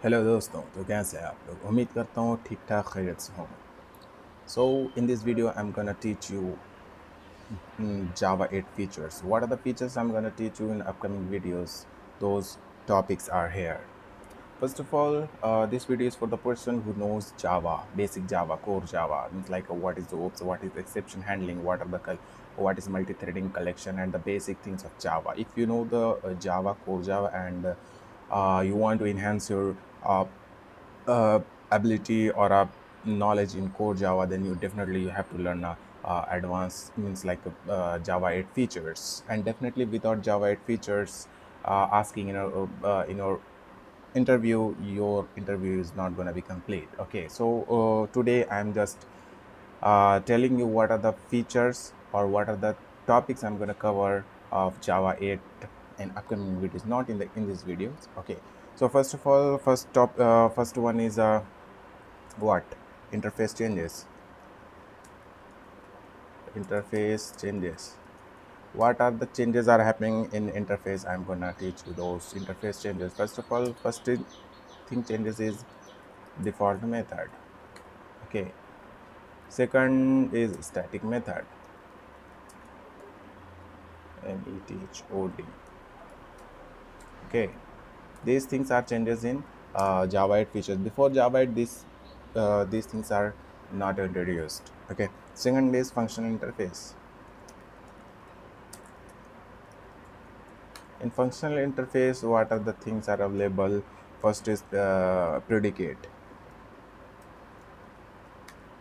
Hello दोस्तों, तो कैसे हैं आप लोग। उम्मीद करता हूँ ठीक ठाक खैरियत से होंगे। So in this video I am gonna teach you Java 8 features. What are the features I'm gonna teach you in upcoming videos? Those topics are here. First of all, this video is for the person who knows Java, basic Java, core Java. Means like what is the OPS, what is exception handling, what is multi-threading collection, and the basic things of Java. If you know the Java, core Java, and you want to enhance your uh, uh, ability or a knowledge in core Java, then you have to learn advanced means like Java 8 features. And definitely without Java 8 features, asking in your interview, your interview is not going to be complete. Okay, so today I'm just telling you what are the features or what are the topics I'm going to cover of Java 8 in upcoming videos, not in these videos. Okay, so first of all, first one is what interface changes. Interface changes. What are the changes are happening in interface? I'm gonna teach you those interface changes. First of all, thing changes is default method. Okay, second is static method. Method. Okay, these things are changes in Java 8 features. Before Java 8, these things are not introduced. Okay, second is functional interface. In functional interface, what are the things are available? First is predicate.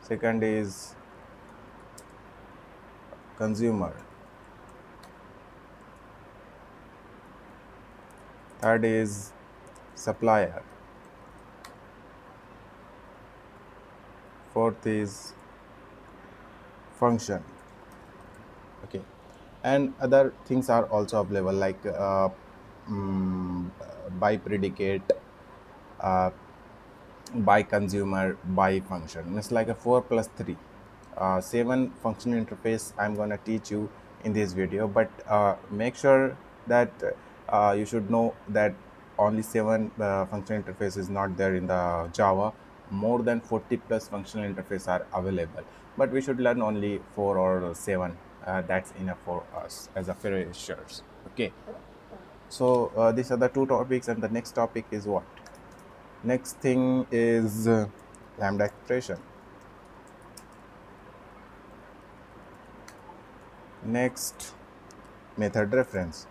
Second is consumer. Third is supplier. Fourth is function. Okay, and other things are also available like by predicate, uh, by consumer, by function. It's like a 4 plus 3 7 functional interface I'm going to teach you in this video. But make sure that you should know that only 7 functional interface is not there in the Java. More than 40 plus functional interface are available, but we should learn only 4 or 7. That's enough for us as a freshers. Okay, so these are the two topics, and the next topic is what? Next thing is lambda expression. Next, method reference.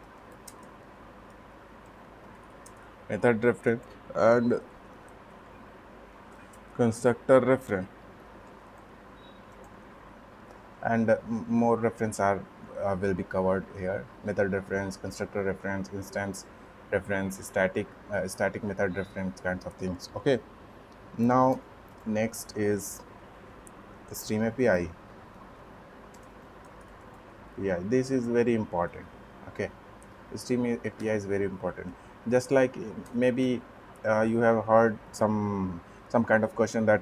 Method reference and constructor reference, and more reference are will be covered here. Method reference, constructor reference, instance reference, static method reference, kinds of things. Okay, now next is stream API. Yeah, this is very important. Okay, stream API is very important. Just like maybe you have heard some kind of question that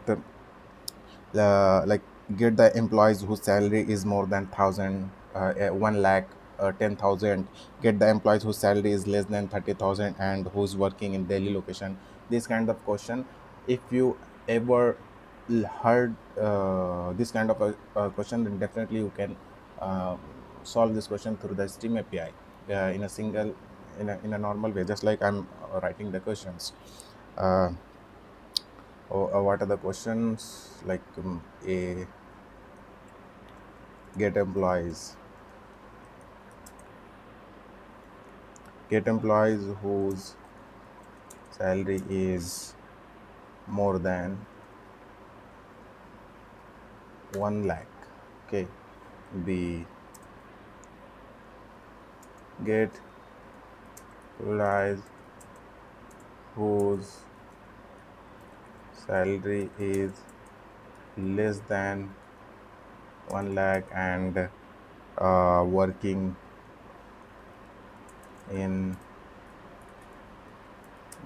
like get the employees whose salary is more than 1,000, 1 lakh, 10,000. Get the employees whose salary is less than 30,000 and who's working in daily location. This kind of question, if you ever heard this kind of a question, then definitely you can uh, solve this question through the stream API in a single in a normal way, just like I'm writing the questions. uh, what are the questions like a get employees whose salary is more than 1 lakh. Okay, b get employees whose salary is less than 1 lakh and working in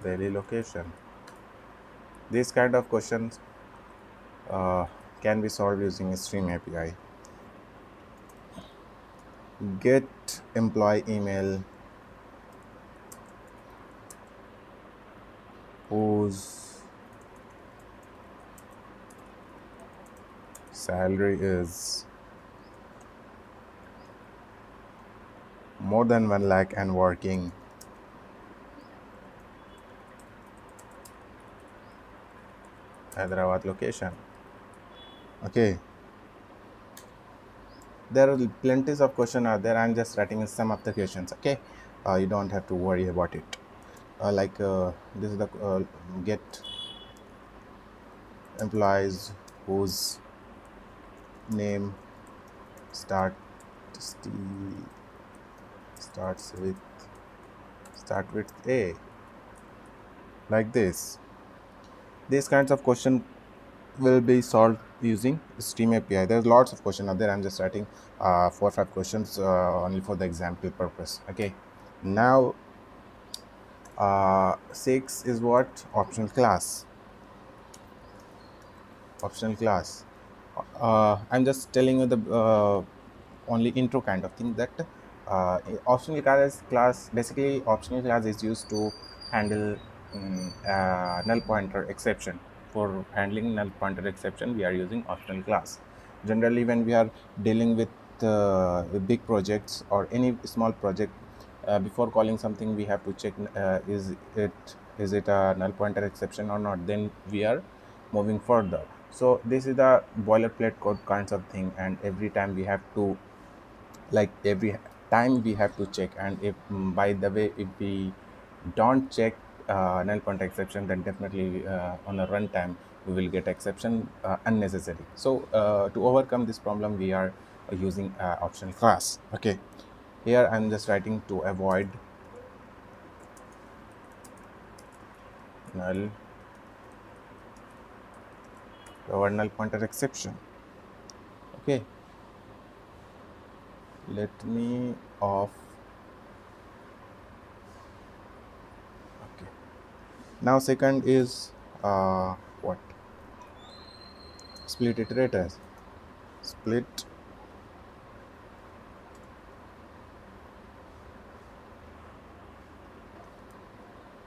daily location. These kind of questions uh, can be solved using stream API. Get employee email whose salary is more than 1 lakh and working Hyderabad location. Okay, there are plenty of questions are there. I'm just writing in some of the questions. Okay, you don't have to worry about it. This is the get employees whose name start st- starts with A, like this. These kinds of question will be solved using Steam API. There's lots of questions out there. I'm just writing 4 or 5 questions only for the example purpose. Okay, now 6 is what? Optional class. Optional class. I'm just telling you the only intro kind of thing, that optional class basically optional class is used to handle null pointer exception. For handling null pointer exception, we are using optional class. Generally, when we are dealing with big projects or any small project, before calling something, we have to check is it a null pointer exception or not. Then we are moving further. So this is the boilerplate code kinds of thing, and every time we have to, like every time we have to check. And if by the way, if we don't check null pointer exception, then definitely on a runtime we will get exception unnecessary. So to overcome this problem, we are using optional class. Okay, here I'm just writing to avoid null null pointer exception. Okay, let me off. Okay, now second is what? Split iterators. Split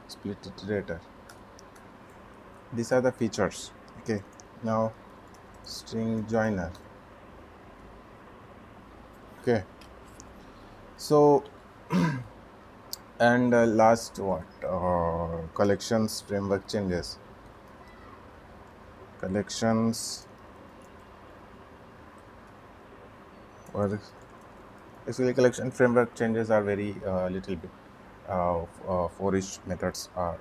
split iterator. These are the features. Okay, now string joiner. Okay, so and last what? Collections framework changes. Collections or actually collection framework changes are very little bit. For each methods are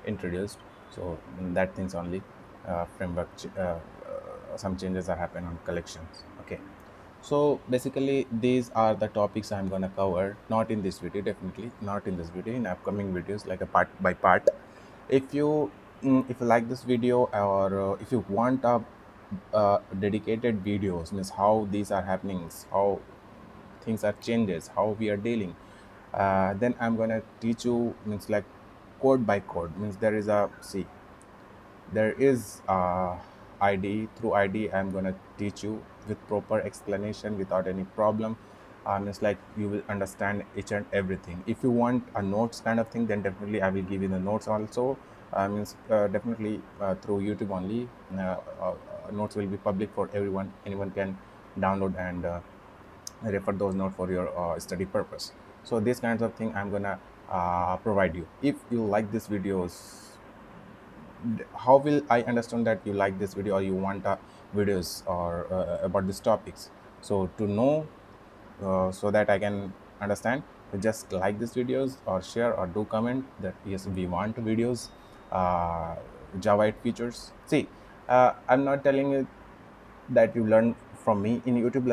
introduced, so that things only some changes are happen on collections. Okay, so basically these are the topics I'm gonna cover, not in this video, definitely not in this video, in upcoming videos, like a part by part. If you if you like this video, or if you want a dedicated videos, means how these are happening, how things are changes, how we are dealing, then I'm gonna teach you, means like code by code. Means there is a see, there is id, through id I'm gonna teach you with proper explanation without any problem. Means like you will understand each and everything. If you want a notes kind of thing, then definitely I will give you the notes also. Means definitely through YouTube only. Notes will be public for everyone. Anyone can download and refer those notes for your study purpose. So these kinds of thing I'm gonna provide you. If you like these videos, how will I understand that you like this video or you want videos or about these topics? So to know, so that I can understand, you just like these videos or share or do comment that yes, we want videos, uh, Java 8 features. See, I'm not telling you that you learn from me in YouTube.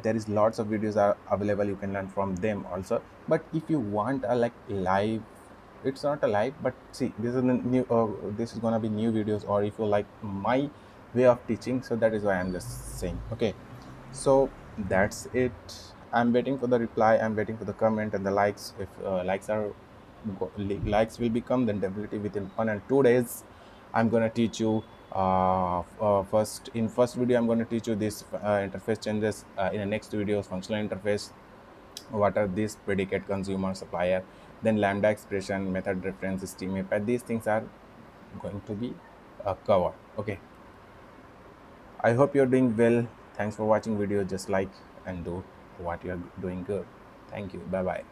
There is lots of videos are available, you can learn from them also. But if you want a like live, it's not a live, but see, this is a new this is gonna be new videos, or if you like my way of teaching, so that is why I'm just saying. Okay, so that's it. I'm waiting for the reply, I'm waiting for the comment and the likes. If likes will become, then definitely within 1 and 2 days I'm gonna teach you first, in first video I'm going to teach you this interface changes. In the next videos, functional interface, what are these: predicate, consumer, supplier, then lambda expression, method reference, steam API. These things are going to be covered. Okay, I hope you're doing well. Thanks for watching video. Just like and do what you're doing good. Thank you. Bye bye.